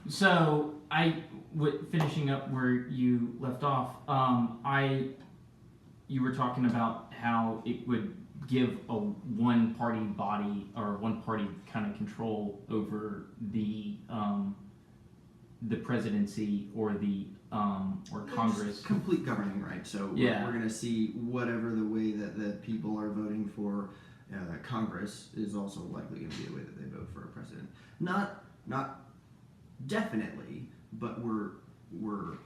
So finishing up where you left off, you were talking about how it would give a one party body or one party kind of control over the presidency or the or Congress. Just complete governing right. So Yeah. we're going to see whatever the way that the people are voting for Congress is also likely going to be the way that they vote for a president. Not definitely, but we're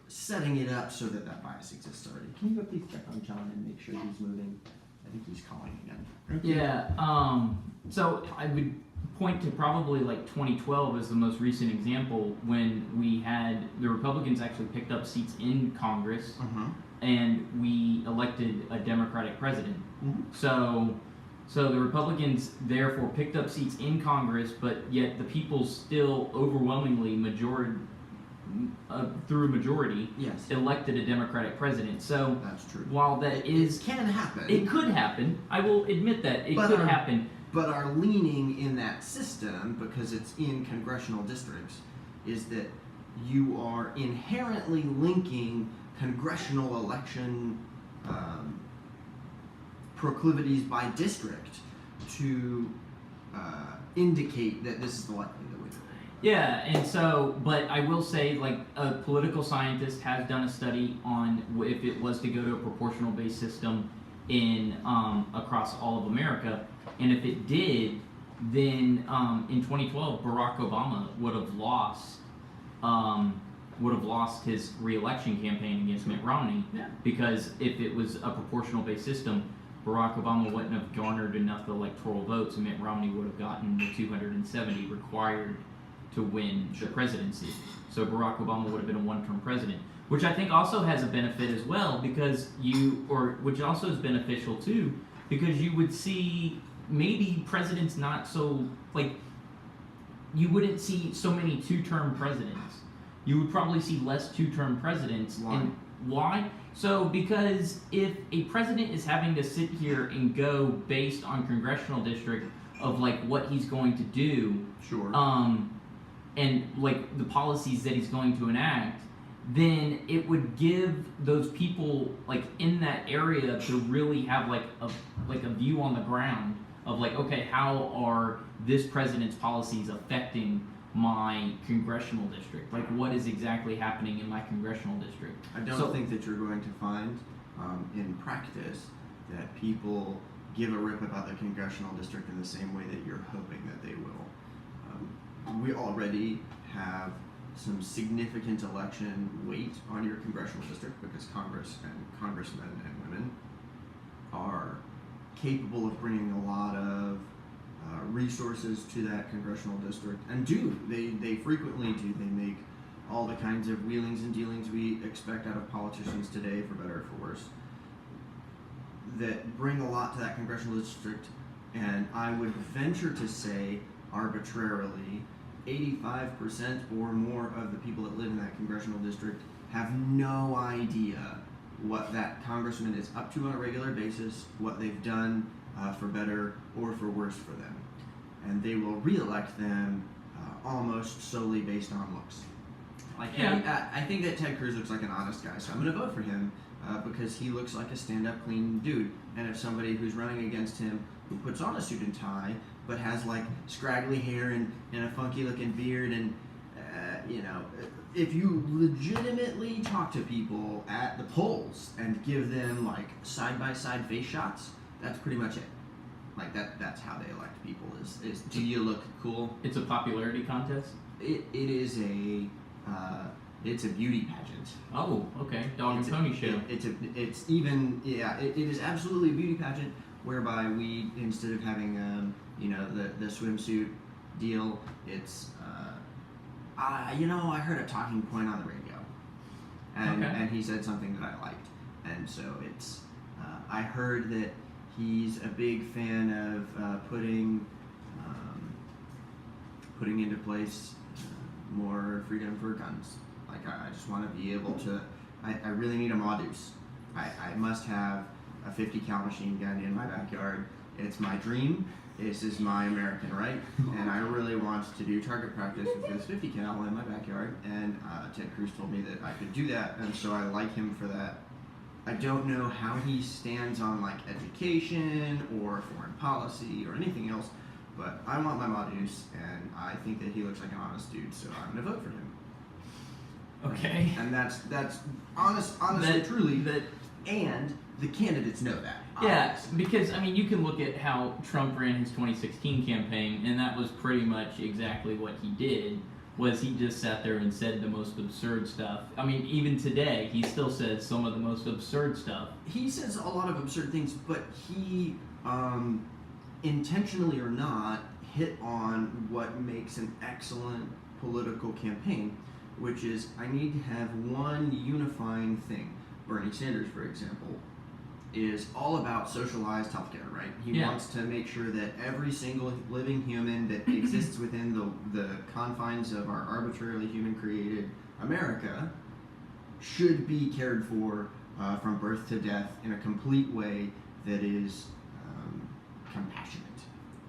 setting it up so that bias exists already. Can you go please check on John and make sure he's moving? I think he's calling again. Yeah. So I would point to probably like 2012 as the most recent example when we had the Republicans actually picked up seats in Congress and we elected a Democratic president. So the Republicans therefore picked up seats in Congress, but yet the people still overwhelmingly through a majority Yes. elected a Democratic president. So That's true. while that It can happen. it could happen. I will admit that it But could happen. But our leaning in that system, because it's in congressional districts, is that you are inherently linking congressional election proclivities by district to indicate that this is the likely the way to go. Yeah, and so, but I will say, like, a political scientist has done a study on if it was to go to a proportional based system in across all of America, and if it did, then in 2012 Barack Obama would have lost his re-election campaign against Mitt Romney. Yeah. Because if it was a proportional based system, Barack Obama wouldn't have garnered enough electoral votes, and Mitt Romney would have gotten the 270 required to win the presidency. So Barack Obama would have been a one-term president, which I think also has a benefit as well, because which also is beneficial too, because you would see maybe presidents not so, like, you wouldn't see so many two-term presidents. You would probably see less two-term presidents. Why? And why? So because if a president is having to sit here and go based on congressional district of like what he's going to do, Sure. and like the policies that he's going to enact, then it would give those people like in that area to really have like a view on the ground of like, okay, how are this president's policies affecting my congressional district? Like, what is exactly happening in my congressional district? I don't think that you're going to find in practice that people give a rip about the congressional district in the same way that you're hoping that they will. We already have some significant election weight on your congressional district because Congress and congressmen and women are capable of bringing a lot of resources to that congressional district, and they frequently do. They make all the kinds of wheelings and dealings we expect out of politicians today, for better or for worse, that bring a lot to that congressional district. And I would venture to say, arbitrarily, 85% or more of the people that live in that congressional district have no idea what that congressman is up to on a regular basis, what they've done for better or for worse for them. And they will re-elect them almost solely based on looks. Like, Yeah. I think that Ted Cruz looks like an honest guy, so I'm going to vote for him because he looks like a stand-up, clean dude. And if somebody who's running against him who puts on a suit and tie but has like scraggly hair and a funky-looking beard, and if you legitimately talk to people at the polls and give them like side-by-side face shots, that's pretty much it. Like that's how they elect people is do you look cool? It's a popularity contest. It is it's a beauty pageant. Oh, okay. Dog and pony show. It is absolutely a beauty pageant whereby we, instead of having the swimsuit deal, it's I heard a talking point on the radio, and he said something that I liked, and so it's I heard that he's a big fan of putting into place more freedom for guns. Like I just want to be able to. I really need a Modus. I must have a 50 cal machine gun in my backyard. It's my dream, this is my American right, and I really want to do target practice with this 50 cal in my backyard. And Ted Cruz told me that I could do that, and so I like him for that. I don't know how he stands on like education or foreign policy or anything else, but I want my Modus, and I think that he looks like an honest dude, so I'm gonna vote for him. Okay. And that's honestly, truly, and the candidates know that. Yeah, obviously. because I mean, you can look at how Trump ran his 2016 campaign, and that was pretty much exactly what he did. Was he just sat there and said the most absurd stuff? I mean, even today, he still says some of the most absurd stuff. He says a lot of absurd things, but he, intentionally or not, hit on what makes an excellent political campaign, which is I need to have one unifying thing. Bernie Sanders, for example, is all about socialized healthcare, right? He wants to make sure that every single living human that exists within the confines of our arbitrarily human-created America should be cared for from birth to death in a complete way that is compassionate.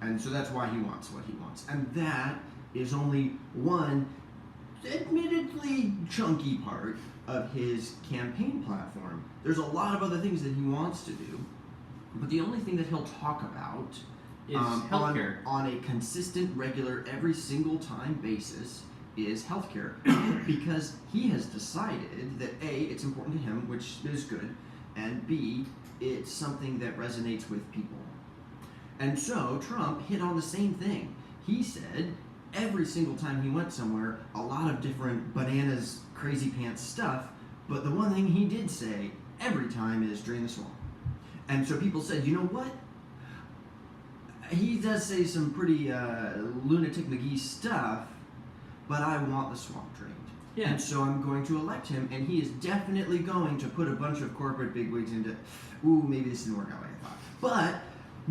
And so that's why he wants what he wants. And that is only one admittedly chunky part of his campaign platform. There's a lot of other things that he wants to do, but the only thing that he'll talk about Is healthcare. on a consistent, regular, every single time basis is healthcare, because he has decided that A, it's important to him, which is good, and B, it's something that resonates with people. And so Trump hit on the same thing. He said every single time he went somewhere, a lot of different bananas, crazy pants stuff, but the one thing he did say every time is drain the swamp. And so people said, you know what? He does say some pretty lunatic McGee stuff, but I want the swamp drained. Yeah. And so I'm going to elect him, and he is definitely going to put a bunch of corporate bigwigs into, ooh, maybe this didn't work out like I thought. But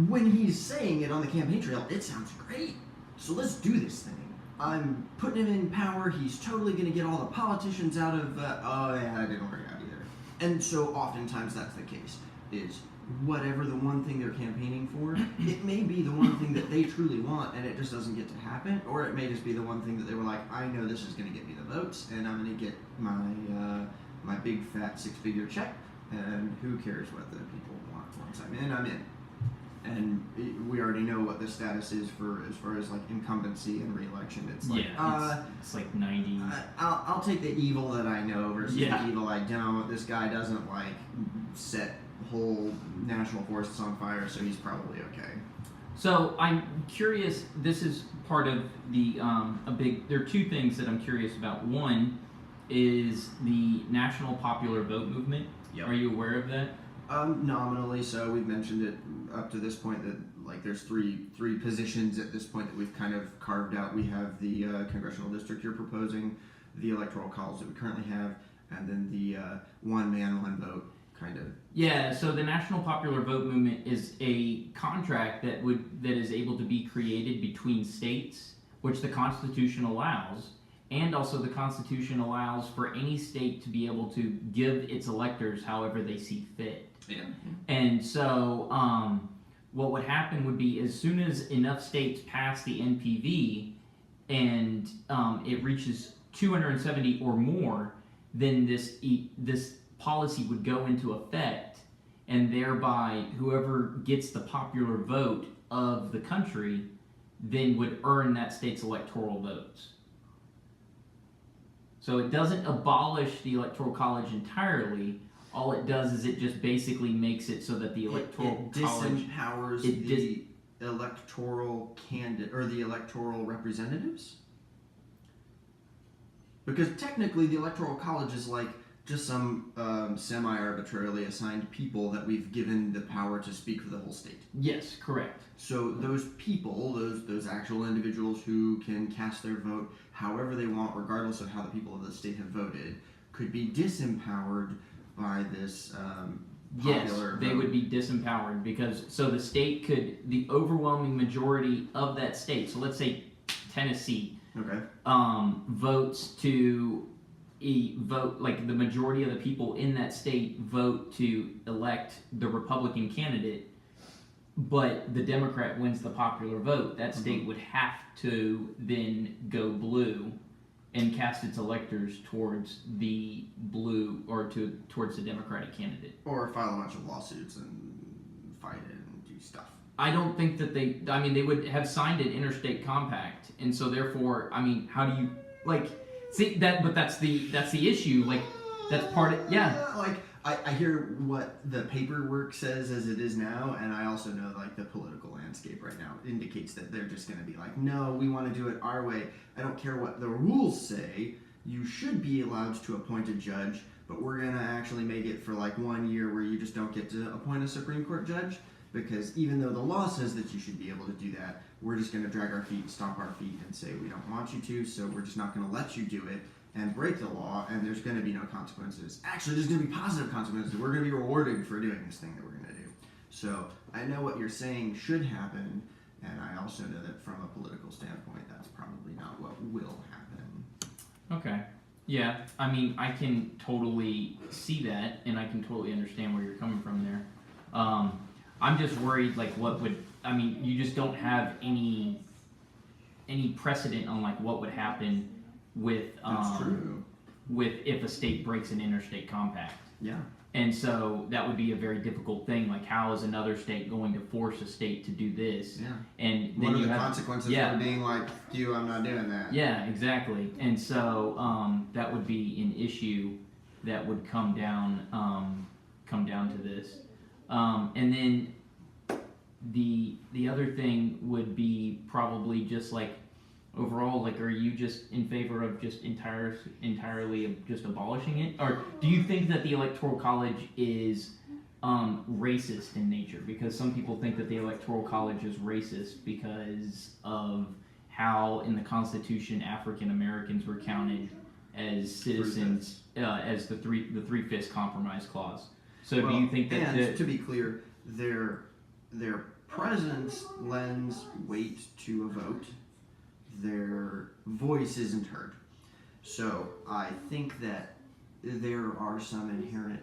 when he's saying it on the campaign trail, it sounds great. So let's do this thing. I'm putting him in power. He's totally going to get all the politicians out of, oh yeah, that didn't work out either. And so oftentimes that's the case, is whatever the one thing they're campaigning for, it may be the one thing that they truly want and it just doesn't get to happen, or it may just be the one thing that they were like, I know this is going to get me the votes and I'm going to get my big fat 6-figure check, and who cares what the people want. Once I'm in, I'm in. And we already know what the status is for as far as like incumbency and re-election. It's like, it's like 90. I'll take the evil that I know versus the evil I don't. This guy doesn't like set whole national forests on fire, so he's probably okay. So I'm curious. This is part of the there are two things that I'm curious about. One is the National Popular Vote movement. Yep. Are you aware of that? Nominally, so we've mentioned it up to this point that like there's three positions at this point that we've kind of carved out. We have the congressional district you're proposing, the electoral college that we currently have, and then the one man, one vote kind of. Yeah, so the National Popular Vote movement is a contract that is able to be created between states, which the Constitution allows, and also the Constitution allows for any state to be able to give its electors however they see fit. Yeah. And so what would happen would be as soon as enough states pass the NPV and it reaches 270 or more, then this policy would go into effect, and thereby whoever gets the popular vote of the country then would earn that state's electoral votes. So it doesn't abolish the Electoral College entirely. All it does is it just basically makes it so that the Electoral College disempowers the electoral candidate or the electoral representatives. Because technically, the Electoral College is like just some semi-arbitrarily assigned people that we've given the power to speak for the whole state. Yes, correct. So those people, those actual individuals who can cast their vote however they want, regardless of how the people of the state have voted, could be disempowered by this popular Yes, they vote. would be disempowered because so the state could, the overwhelming majority of that state, so let's say Tennessee, Okay. votes to vote, like the majority of the people in that state vote to elect the Republican candidate. but the Democrat wins the popular vote, that state would have to then go blue and cast its electors towards the blue or towards the Democratic candidate. Or file a bunch of lawsuits and fight it and do stuff. I don't think that they would have signed an interstate compact, and so therefore, how do you see that? But that's the issue. That's part of I hear what the paperwork says as it is now, and I also know the political landscape right now indicates that they're just going to be like, no, we want to do it our way. I don't care what the rules say. You should be allowed to appoint a judge, but we're going to actually make it for 1 year where you just don't get to appoint a Supreme Court judge, because even though the law says that you should be able to do that, we're just going to drag our feet and stomp our feet and say we don't want you to, so we're just not going to let you do it and break the law, and there's going to be no consequences. Actually, there's going to be positive consequences. We're going to be rewarded for doing this thing that we're going to do. So I know what you're saying should happen, and I also know that from a political standpoint, that's probably not what will happen. Okay. Yeah, I can totally see that, and I can totally understand where you're coming from there. I'm just worried, what would... you just don't have any precedent on, what would happen with That's true. with if a state breaks an interstate compact. Yeah. And so that would be a very difficult thing. How is another state going to force a state to do this? Yeah. And then what are you the have consequences for being you, I'm not doing that? Yeah, exactly. And so that would be an issue that would come down to this. And then the other thing would be probably just overall, are you just in favor of just entirely of just abolishing it, or do you think that the Electoral College is racist in nature? Because some people think that the Electoral College is racist because of how in the Constitution African Americans were counted as citizens, as the three-fifths compromise clause. So do you think that? To be clear, their presence lends weight to a vote. Their voice isn't heard. So I think that there are some inherent,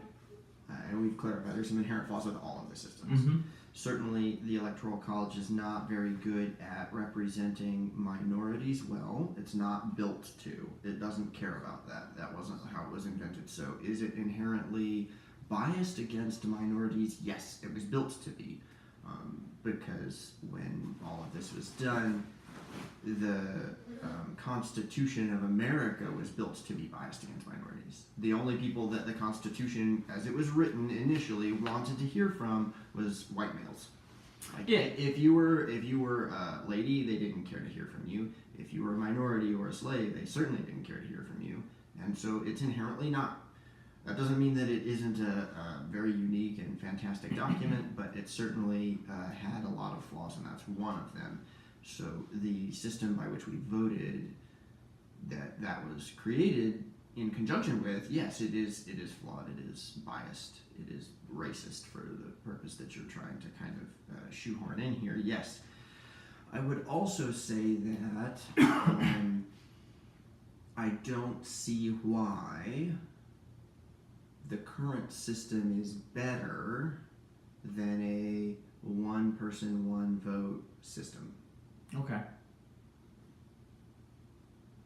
and we've clarified, there's some inherent flaws with all of the systems. Mm-hmm. Certainly the Electoral College is not very good at representing minorities well. It's not built to. It doesn't care about that. That wasn't how it was invented. So is it inherently biased against minorities? Yes, it was built to be. Because when all of this was done, the Constitution of America was built to be biased against minorities. The only people that the Constitution, as it was written initially, wanted to hear from was white males. If you were a lady, they didn't care to hear from you. If you were a minority or a slave, they certainly didn't care to hear from you. And so it's inherently not. That doesn't mean that it isn't a very unique and fantastic document, but it certainly had a lot of flaws, and that's one of them. So the system by which we voted, that was created in conjunction with, yes, it is flawed, it is biased, it is racist for the purpose that you're trying to kind of shoehorn in here. Yes, I would also say that I don't see why the current system is better than a one person, one vote system. Okay.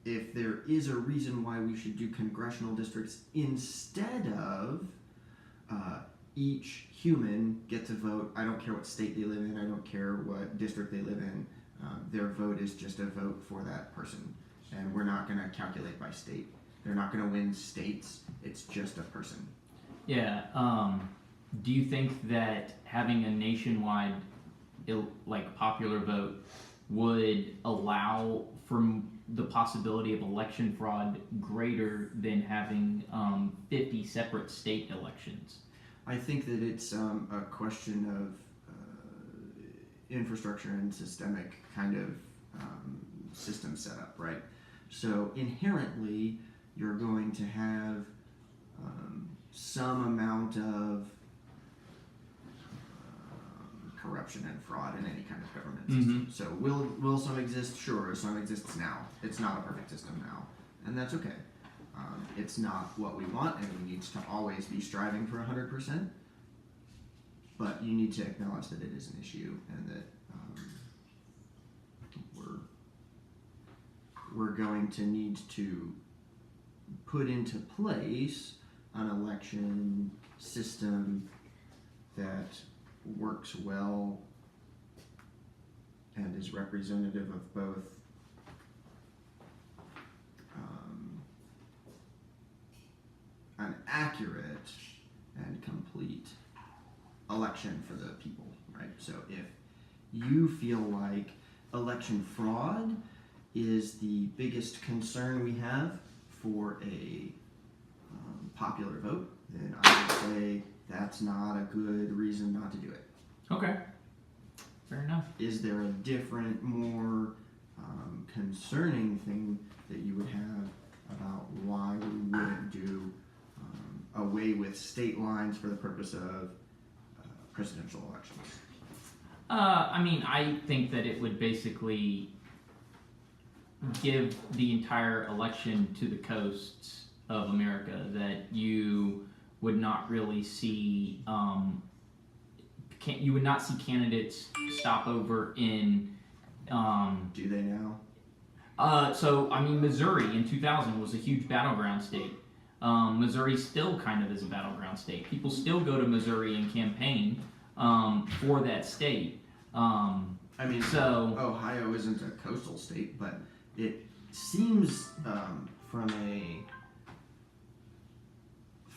If there is a reason why we should do congressional districts instead of each human gets a vote, I don't care what state they live in, I don't care what district they live in, their vote is just a vote for that person. And we're not going to calculate by state. They're not going to win states, it's just a person. Yeah. Do you think that having a nationwide popular vote would allow for the possibility of election fraud greater than having 50 separate state elections? I think that it's a question of infrastructure and systemic kind of system setup, right? So inherently, you're going to have some amount of corruption and fraud in any kind of government system. So will some exist? Sure, some exists now. It's not a perfect system now, and that's okay. It's not what we want, and we need to always be striving for 100%. but you need to acknowledge that it is an issue and that we're going to need to put into place an election system that works well and is representative of both an accurate and complete election for the people, right? So if you feel like election fraud is the biggest concern we have for a popular vote, then I would say that's not a good reason not to do it. Okay. Fair enough. Is there a different, more concerning thing that you would have about why we wouldn't do away with state lines for the purpose of presidential elections? I mean, I think that it would basically give the entire election to the coasts of America, that you would not really see, you would not see candidates stop over in. Do they now? So, I mean, Missouri in 2000 was a huge battleground state. Missouri still kind of is a battleground state. People still go to Missouri and campaign for that state. I mean, so Ohio isn't a coastal state, but it seems from a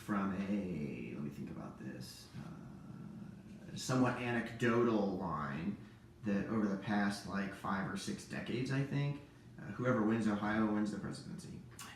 let me think about this, somewhat anecdotal line that over the past like 5 or 6 decades, I think, whoever wins Ohio wins the presidency.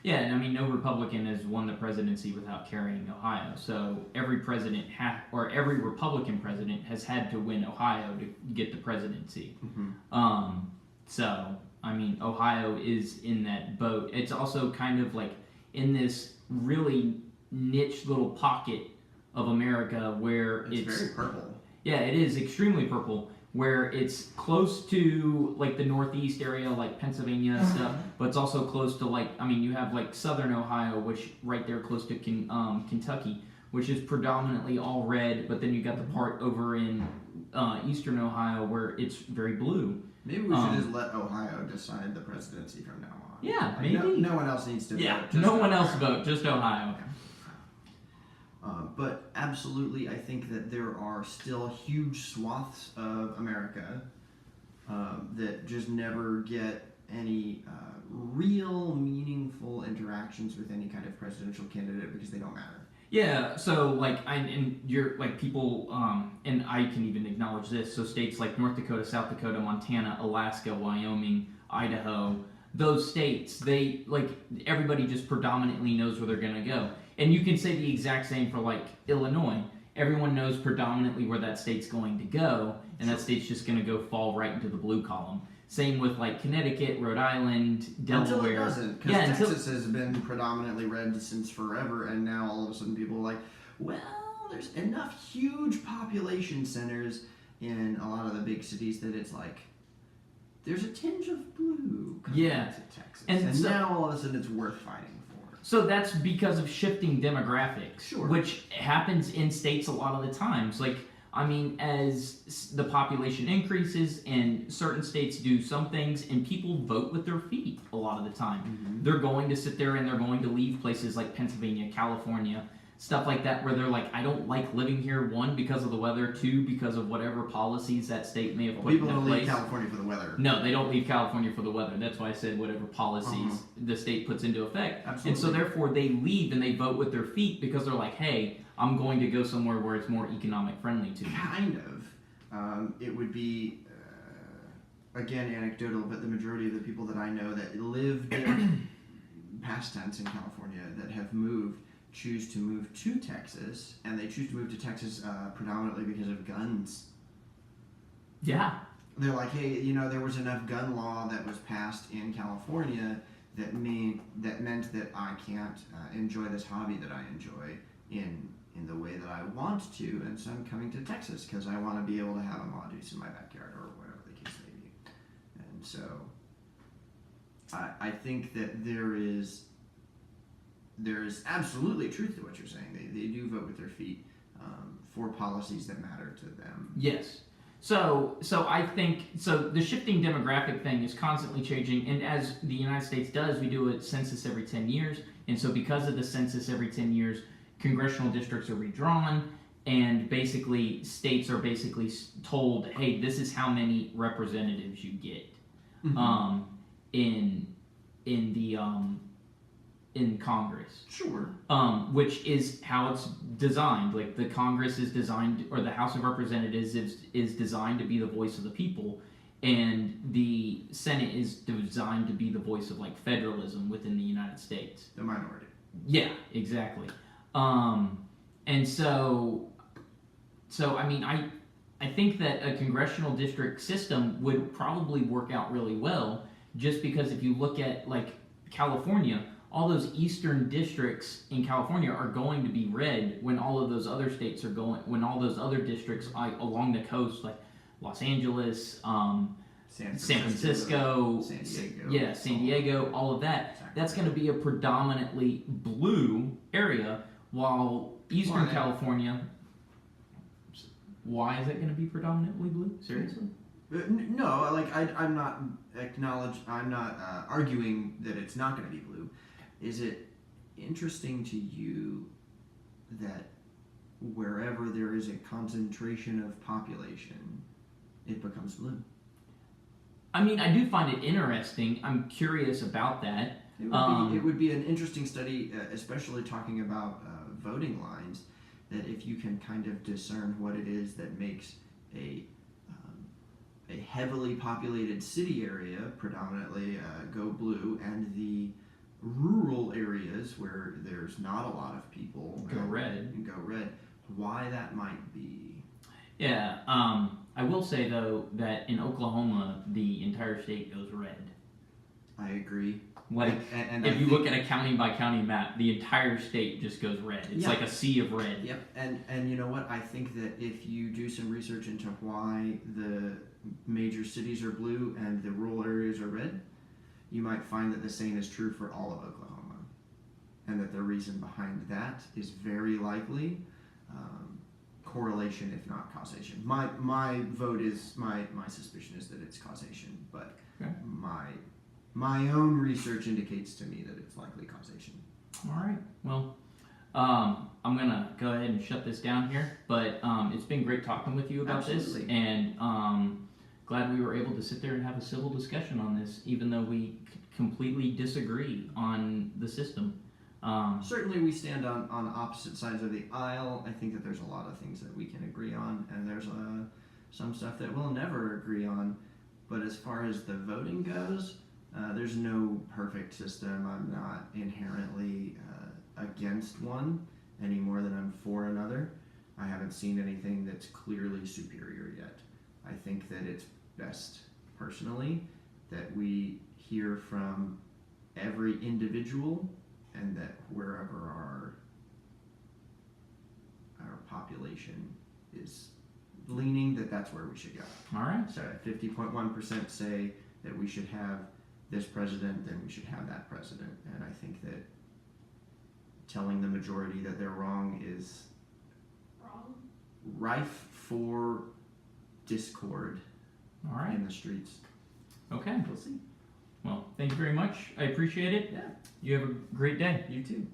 yeah, and I mean, no Republican has won the presidency without carrying Ohio. So every president or every Republican president has had to win Ohio to get the presidency. Mm-hmm. So I mean, Ohio is in that boat. It's also kind of like in this really niche little pocket of America where it's very purple. Yeah, it is extremely purple, where it's close to like the Northeast area, like Pennsylvania stuff, but it's also close to like, I mean, you have like Southern Ohio, which right there close to Kentucky, which is predominantly all red, but then you got the part over in Eastern Ohio where it's very blue. Maybe we should just let Ohio decide the presidency from now on. Yeah, like, maybe. No one else needs to vote. Yeah, Just no one Ohio. else vote, just Ohio. But absolutely, I think that there are still huge swaths of America that just never get any real meaningful interactions with any kind of presidential candidate because they don't matter. Yeah, so like and you're like people and I can even acknowledge this. So states like North Dakota, South Dakota, Montana, Alaska, Wyoming, Idaho, those states, they like everybody just predominantly knows where they're going to go. And you can say the exact same for like Illinois. Everyone knows predominantly where that state's going to go, and that state's just going to go fall right into the blue column. Same with like Connecticut, Rhode Island, Delaware. Until it doesn't, because Texas has been predominantly red since forever, and now all of a sudden people are like, well, there's enough huge population centers in a lot of the big cities that it's like, there's a tinge of blue coming to Texas. And so, now all of a sudden it's worth fighting for. So that's because of shifting demographics, sure, which happens in states a lot of the times. Like, I mean, as the population increases and certain states do some things and people vote with their feet a lot of the time. Mm-hmm. They're going to sit there and they're going to leave places like Pennsylvania, California, stuff like that, where they're like, I don't like living here, 1, because of the weather, 2, because of whatever policies that state may have put into place. People don't leave California for the weather. No, they don't leave California for the weather. That's why I said whatever policies the state puts into effect. Absolutely. And so therefore they leave and they vote with their feet because they're like, hey, I'm going to go somewhere where it's more economic friendly to me. Kind of. It would be, again, anecdotal, but the majority of the people that I know that lived past tense in California that have moved choose to move to Texas, and they choose to move to Texas predominantly because of guns. Yeah. They're like, hey, there was enough gun law that was passed in California that meant that I can't enjoy this hobby that I enjoy in the way that I want to, and so I'm coming to Texas because I want to be able to have a mongoose in my backyard or whatever the case may be. And so I think that there is absolutely truth to what you're saying. They do vote with their feet, for policies that matter to them. Yes. So I think the shifting demographic thing is constantly changing, and as the United States does, we do a census every 10 years, and so because of the census every 10 years, congressional districts are redrawn, and basically states are basically told, hey, this is how many representatives you get in the in Congress. Sure. Which is how it's designed. Like the Congress is designed, or the House of Representatives is designed to be the voice of the people, and the Senate is designed to be the voice of like federalism within the United States. The minority. Yeah, exactly. And so I mean, I think that a congressional district system would probably work out really well, just because if you look at like California, all those eastern districts in California are going to be red when all of those other states are going, when all those other districts along the coast, like Los Angeles, San Francisco, San Diego, all of that, that's going to be a predominantly blue area, while Eastern California, why is it going to be predominantly blue? Seriously? No, like I'm not arguing that it's not going to be blue. Is it interesting to you that wherever there is a concentration of population, it becomes blue? I mean, I do find it interesting. I'm curious about that. It would be an interesting study, especially talking about voting lines, that if you can kind of discern what it is that makes a heavily populated city area predominantly go blue, and the rural areas where there's not a lot of people go red. Why that might be? Yeah. I will say though that in Oklahoma, the entire state goes red. I agree. Like, and if you look at a county by county map, the entire state just goes red. It's like a sea of red. Yep. And you know what? I think that if you do some research into why the major cities are blue and the rural areas are red, you might find that the same is true for all of Oklahoma, and that the reason behind that is very likely correlation, if not causation. My vote is my suspicion is that it's causation, but okay. My own research indicates to me that it's likely causation. All right. Well, I'm gonna go ahead and shut this down here. But it's been great talking with you about this, and glad we were able to sit there and have a civil discussion on this, even though we completely disagree on the system. Certainly, we stand on opposite sides of the aisle. I think that there's a lot of things that we can agree on, and there's some stuff that we'll never agree on. But as far as the voting goes, there's no perfect system. I'm not inherently against one any more than I'm for another. I haven't seen anything that's clearly superior yet. I think that it's best, personally, that we hear from every individual, and that wherever our population is leaning, that's where we should go. All right. So if 50.1% say that we should have this president, then we should have that president. And I think that telling the majority that they're wrong is rife for discord in the streets. Okay. We'll see. Well, thank you very much. I appreciate it. Yeah. You have a great day. You too.